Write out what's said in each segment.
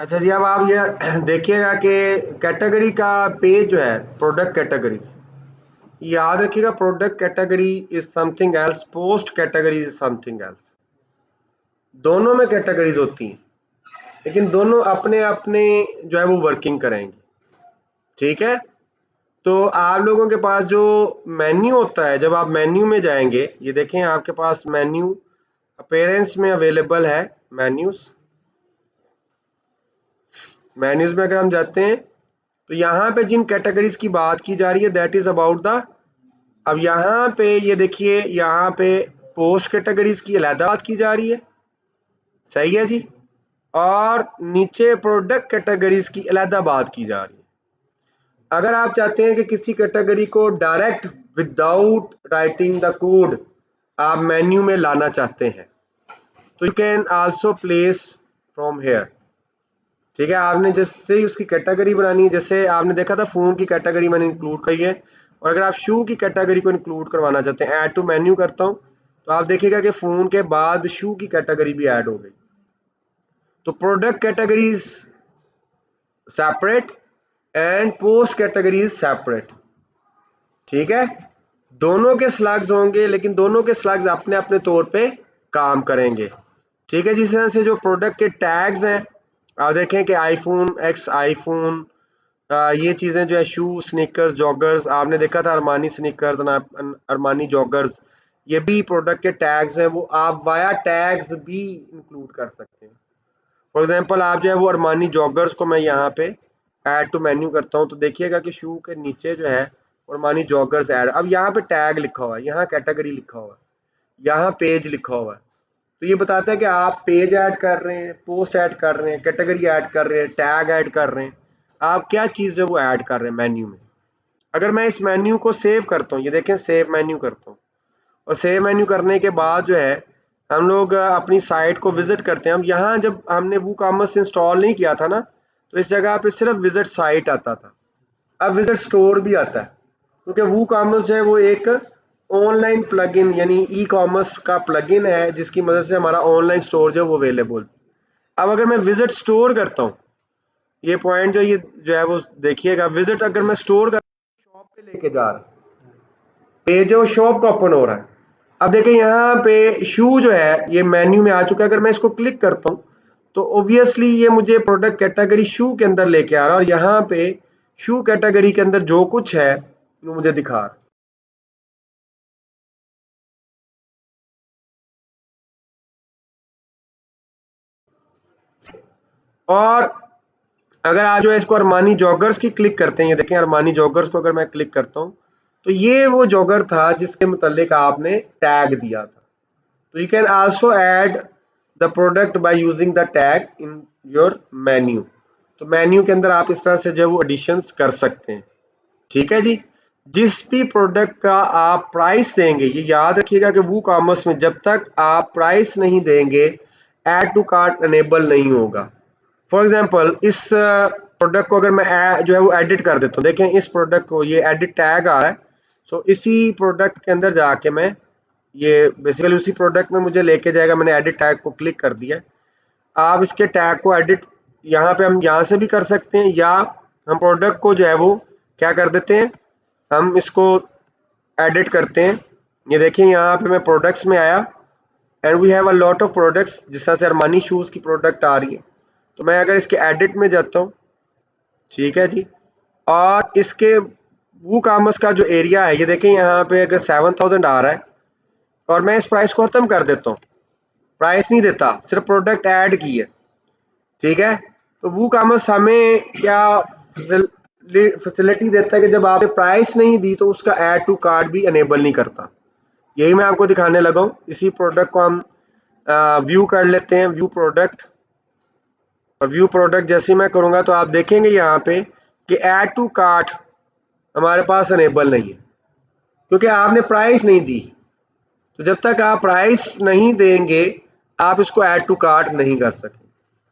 अच्छा जी, अब आप ये देखिएगा कि कैटेगरी का पेज जो है प्रोडक्ट कैटेगरीज, याद रखिएगा product category is something else, post category is something else. दोनों में कैटेगरीज होती हैं, लेकिन दोनों अपने अपने जो है वो वर्किंग करेंगे। ठीक है, तो आप लोगों के पास जो मेन्यू होता है, जब आप मेन्यू में जाएंगे, ये देखें आपके पास मेन्यू अपीयरेंस में अवेलेबल है। मेन्यूज मेन्यूज में अगर हम जाते हैं तो यहाँ पे जिन कैटेगरीज की बात की जा रही है दैट इज अबाउट द, अब यहाँ पे ये देखिए, यहाँ पे पोस्ट कैटेगरीज की अलहदा बात की जा रही है, सही है जी, और नीचे प्रोडक्ट कैटेगरीज की अलहदा बात की जा रही है। अगर आप चाहते हैं कि किसी कैटेगरी को direct without writing the code आप मेन्यू में लाना चाहते हैं तो you can also place from here. ठीक है, आपने जैसे ही उसकी कैटेगरी बनानी है, जैसे आपने देखा था फोन की कैटेगरी मैंने इंक्लूड करी है, और अगर आप शू की कैटेगरी को इंक्लूड करवाना चाहते हैं, ऐड टू मेन्यू करता हूं, तो आप देखिएगा कि फोन के बाद शू की कैटेगरी भी ऐड हो गई। तो product categories separate and post categories separate. ठीक है, दोनों के स्लग्स होंगे, लेकिन दोनों के स्लग्स अपने अपने तौर पे काम करेंगे। ठीक है, जिस तरह से जो प्रोडक्ट के टैग्स हैं, आप देखें कि आईफोन एक्स आईफोन, ये चीज़ें जो है शू स्नीकर्स जॉगर्स, आपने देखा था अरमानी स्नीकर्स ना अरमानी जॉगर्स, ये भी प्रोडक्ट के टैग्स हैं, वो आप वाया टैग्स भी इंक्लूड कर सकते हैं। फॉर एग्जांपल आप जो है वो अरमानी जॉगर्स को मैं यहाँ पे ऐड टू मेन्यू करता हूँ, तो देखिएगा कि शू के नीचे जो है अरमानी जॉगर्स ऐड, अब यहाँ पे टैग लिखा हुआ है, यहाँ कैटेगरी लिखा हुआ है, यहाँ पेज लिखा हुआ है। तो ये बताता है कि आप पेज ऐड कर रहे हैं, पोस्ट ऐड कर रहे हैं, कैटेगरी ऐड कर रहे हैं, टैग ऐड कर रहे हैं, आप क्या चीज़ जो वो ऐड कर रहे हैं मेन्यू में। अगर मैं इस मेन्यू को सेव करता हूँ, ये देखें सेव मेन्यू करता हूँ, और सेव मेन्यू करने के बाद जो है हम लोग अपनी साइट को विजिट करते हैं। अब यहाँ जब हमने वो कॉमर्स इंस्टॉल नहीं किया था ना, तो इस जगह पे सिर्फ विजिट साइट आता था, अब विजिट स्टोर भी आता है, क्योंकि वो कॉमर्स जो है वो एक ऑनलाइन प्लगइन यानी ई कॉमर्स का प्लगइन है, जिसकी मदद से हमारा ऑनलाइन स्टोर जो है वो अवेलेबल। अब अगर मैं विजिट स्टोर करता हूँ, ये पॉइंट जो ये जो है वो देखिएगा, विजिट अगर मैं स्टोर कर शॉप पे लेके जा रहा हूँ, पेज जो शॉप का ओपन हो रहा है। अब देखिए यहाँ पे शू जो है ये मेन्यू में आ चुका है, अगर मैं इसको क्लिक करता हूँ तो ऑब्वियसली ये मुझे प्रोडक्ट कैटेगरी शू के अंदर लेके आ रहा है, और यहाँ पे शू कैटेगरी के अंदर जो कुछ है वो मुझे दिखा रहा है। और अगर आप जो है इसको अरमानी जॉगर्स की क्लिक करते हैं, ये देखें अरमानी जॉगर्स को अगर मैं क्लिक करता हूँ, तो ये वो जॉगर था जिसके मुतालिक आपने टैग दिया था। तो you can also add the product by using the tag in your menu। तो मेन्यू के अंदर आप इस तरह से जो वो एडिशंस कर सकते हैं। ठीक है जी, जिस भी प्रोडक्ट का आप प्राइस देंगे, ये याद रखिएगा कि वो कॉमर्स में जब तक आप प्राइस नहीं देंगे ऐड टू कार्ट अनेबल नहीं होगा। फॉर एग्जांपल इस प्रोडक्ट को अगर मैं जो है वो एडिट कर देता हूँ, देखें इस प्रोडक्ट को ये एडिट टैग आ रहा है, सो इसी प्रोडक्ट के अंदर जाके मैं, ये बेसिकली उसी प्रोडक्ट में मुझे लेके जाएगा, मैंने एडिट टैग को क्लिक कर दिया। आप इसके टैग को एडिट यहाँ पे हम यहाँ से भी कर सकते हैं, या हम प्रोडक्ट को जो है वो क्या कर देते हैं, हम इसको एडिट करते हैं। ये देखिए यहाँ पे मैं प्रोडक्ट्स में आया and we have a lot of products, जिस तरह से अरमानी शूज़ की प्रोडक्ट आ रही है, तो मैं अगर इसके एडिट में जाता हूँ, ठीक है जी, और इसके वो कामर्स का जो एरिया है, ये देखें यहाँ पे अगर 7000 आ रहा है, और मैं इस प्राइस को ख़त्म कर देता हूँ, प्राइस नहीं देता, सिर्फ प्रोडक्ट ऐड की है। ठीक है, तो वो कॉमर्स हमें क्या फैसिलिटी देता है कि जब आपने प्राइस नहीं दी तो उसका ऐड टू कार्ट भी अनेबल नहीं करता। यही मैं आपको दिखाने लगा हूँ। इसी प्रोडक्ट को हम व्यू कर लेते हैं, व्यू प्रोडक्ट, और व्यू प्रोडक्ट जैसे मैं करूँगा तो आप देखेंगे यहाँ पे कि ऐड टू कार्ट हमारे पास अनेबल नहीं है, क्योंकि आपने प्राइस नहीं दी। तो जब तक आप प्राइस नहीं देंगे आप इसको ऐड टू कार्ट नहीं कर सकते।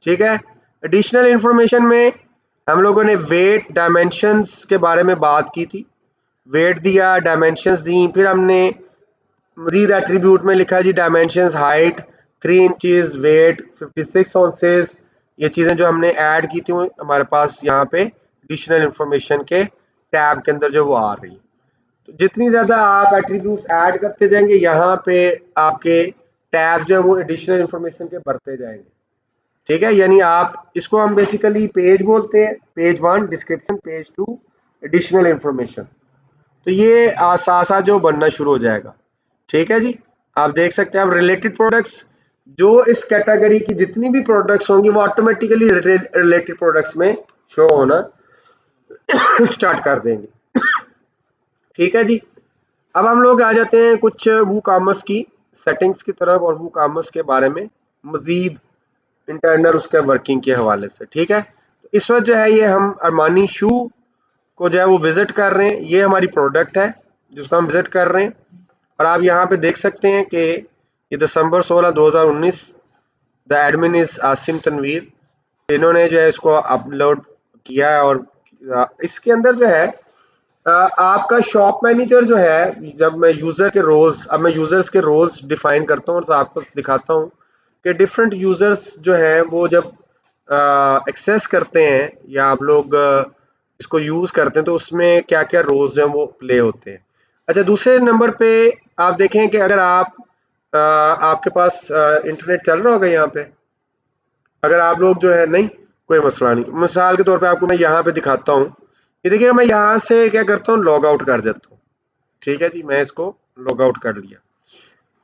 ठीक है, एडिशनल इंफॉर्मेशन में हम लोगों ने वेट डायमेंशंस के बारे में बात की थी, वेट दिया, डायमेंशंस दी, फिर हमने मजीद एट्रीब्यूट में लिखा जी डायमेंशंस, हाइट 3 इंचेस, वेट 56 ऑन्सेस, ये चीज़ें जो हमने ऐड की थी वो हमारे पास यहाँ पे एडिशनल इंफॉर्मेशन के टैब के अंदर जो वो आ रही है। तो जितनी ज़्यादा आप एट्रीब्यूट्स ऐड करते जाएंगे यहाँ पे आपके टैब जो है वो एडिशनल इंफॉर्मेशन के बढ़ते जाएंगे। ठीक है, यानी आप इसको हम बेसिकली पेज बोलते हैं, page 1 description, page 2 additional information. तो ये आसा जो बनना शुरू हो जाएगा। ठीक है जी, आप देख सकते हैं, आप रिलेटेड प्रोडक्ट्स जो इस कैटेगरी की जितनी भी प्रोडक्ट्स होंगी वो ऑटोमेटिकली रिलेटेड प्रोडक्ट्स में शो होना स्टार्ट कर देंगे। ठीक है जी, अब हम लोग आ जाते हैं कुछ वू कॉमर्स की सेटिंग्स की तरफ और वू कॉमर्स के बारे में मजीद इंटरनल उसके वर्किंग के हवाले से। ठीक है, तो इस वक्त जो है ये हम अरमानी शू को जो है वो विजिट कर रहे हैं। ये हमारी प्रोडक्ट है जिसको हम विजिट कर रहे हैं और आप यहाँ पे देख सकते हैं कि ये December 16 2019 the admin is Asim Tanveer, इन्होंने जो है इसको अपलोड किया है। और इसके अंदर जो है आपका शॉप मैनेजर जो है, जब मैं यूज़र के रोल्स, अब मैं यूज़र्स के रोल्स डिफाइन करता हूँ और आपको दिखाता हूँ कि डिफरेंट यूज़र्स जो हैं वो जब एक्सेस करते हैं या आप लोग इसको यूज़ करते हैं तो उसमें क्या क्या रोल्स हैं वो प्ले होते हैं। अच्छा, दूसरे नंबर पे आप देखें कि अगर आप आपके पास इंटरनेट चल रहा होगा यहाँ पे, अगर आप लोग जो है, नहीं कोई मसला नहीं, मिसाल के तौर पे आपको मैं यहाँ पे दिखाता हूँ। ये देखिए, मैं यहाँ से क्या करता हूँ, लॉग आउट कर देता हूँ। ठीक है जी, मैं इसको लॉग आउट कर लिया।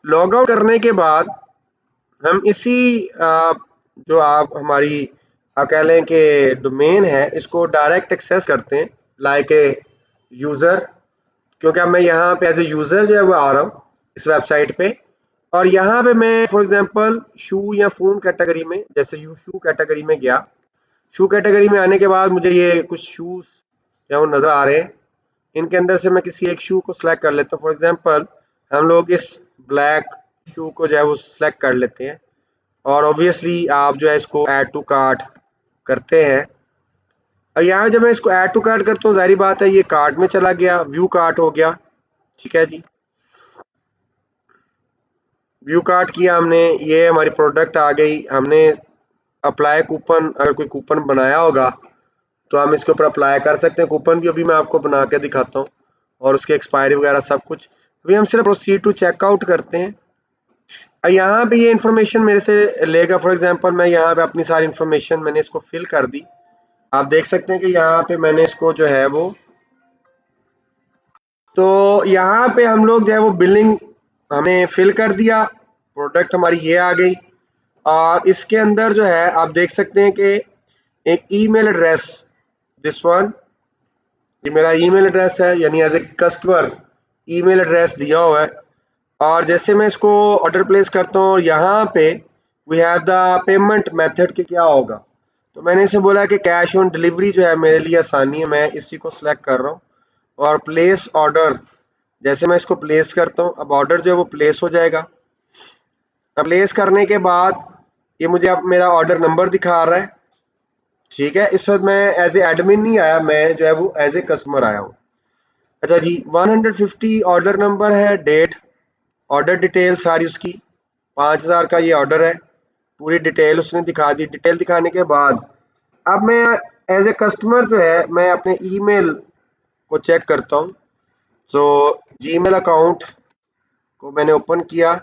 लॉग आउट करने के बाद हम इसी जो आप हमारी आप कह लें कि डोमेन है, इसको डायरेक्ट एक्सेस करते हैं लाइक ए यूज़र, क्योंकि अब मैं यहाँ पे एज ए यूज़र जो है वो आ रहा हूँ इस वेबसाइट पे। और यहाँ पे मैं फॉर एग्जांपल शू या फ़ोन कैटेगरी में, जैसे यू शू कैटेगरी में गया, शू कैटेगरी में आने के बाद मुझे ये कुछ शूज़ या वो नज़र आ रहे हैं। इनके अंदर से मैं किसी एक शू को सिलेक्ट कर लेता हूँ। फॉर एग्जांपल हम लोग इस ब्लैक शू को जो है वो सिलेक्ट कर लेते हैं और ऑब्वियसली आप जो है इसको ऐड टू कार्ट करते हैं। और यहाँ जब मैं इसको ऐड टू कार्ट करता हूँ, जाहिर बात है ये कार्ट में चला गया, व्यू कार्ट हो गया। ठीक है जी, व्यू कार्ट किया हमने, ये हमारी प्रोडक्ट आ गई। हमने अप्लाई कूपन, अगर कोई कूपन बनाया होगा तो हम इसके ऊपर अप्लाई कर सकते हैं। कूपन भी अभी मैं आपको बना के दिखाता हूँ और उसकी एक्सपायरी वगैरह सब कुछ। अभी हम सिर्फ प्रोसीड टू चेकआउट करते हैं। यहाँ पे ये इन्फॉर्मेशन मेरे से लेगा। फॉर एग्जांपल मैं यहाँ पे अपनी सारी इन्फॉर्मेशन मैंने इसको फिल कर दी। आप देख सकते हैं कि यहाँ पे मैंने इसको जो है वो, तो यहाँ पे हम लोग जो है वो बिलिंग हमने फिल कर दिया, प्रोडक्ट हमारी ये आ गई। और इसके अंदर जो है आप देख सकते हैं कि एक ईमेल एड्रेस, दिस वन, ये मेरा ईमेल एड्रेस है, यानी as a customer email address दिया हुआ है। और जैसे मैं इसको ऑर्डर प्लेस करता हूँ और यहाँ पे we have the payment method के क्या होगा, तो मैंने इसे बोला कि कैश ऑन डिलीवरी जो है मेरे लिए आसानी है, मैं इसी को सिलेक्ट कर रहा हूँ। और प्लेस ऑर्डर, जैसे मैं इसको प्लेस करता हूँ, अब ऑर्डर जो है वो प्लेस हो जाएगा। अब प्लेस करने के बाद ये मुझे अब मेरा ऑर्डर नंबर दिखा रहा है। ठीक है, इस वक्त मैं एज ए एडमिन नहीं आया, मैं जो है वो एज ए कस्टमर आया हूँ। अच्छा जी, 150 ऑर्डर नंबर है, डेट, ऑर्डर डिटेल सारी उसकी, 5000 का ये ऑर्डर है, पूरी डिटेल उसने दिखा दी। डिटेल दिखाने के बाद अब मैं एज ए कस्टमर जो है मैं अपने ईमेल को चेक करता हूँ। सो जीमेल अकाउंट को मैंने ओपन किया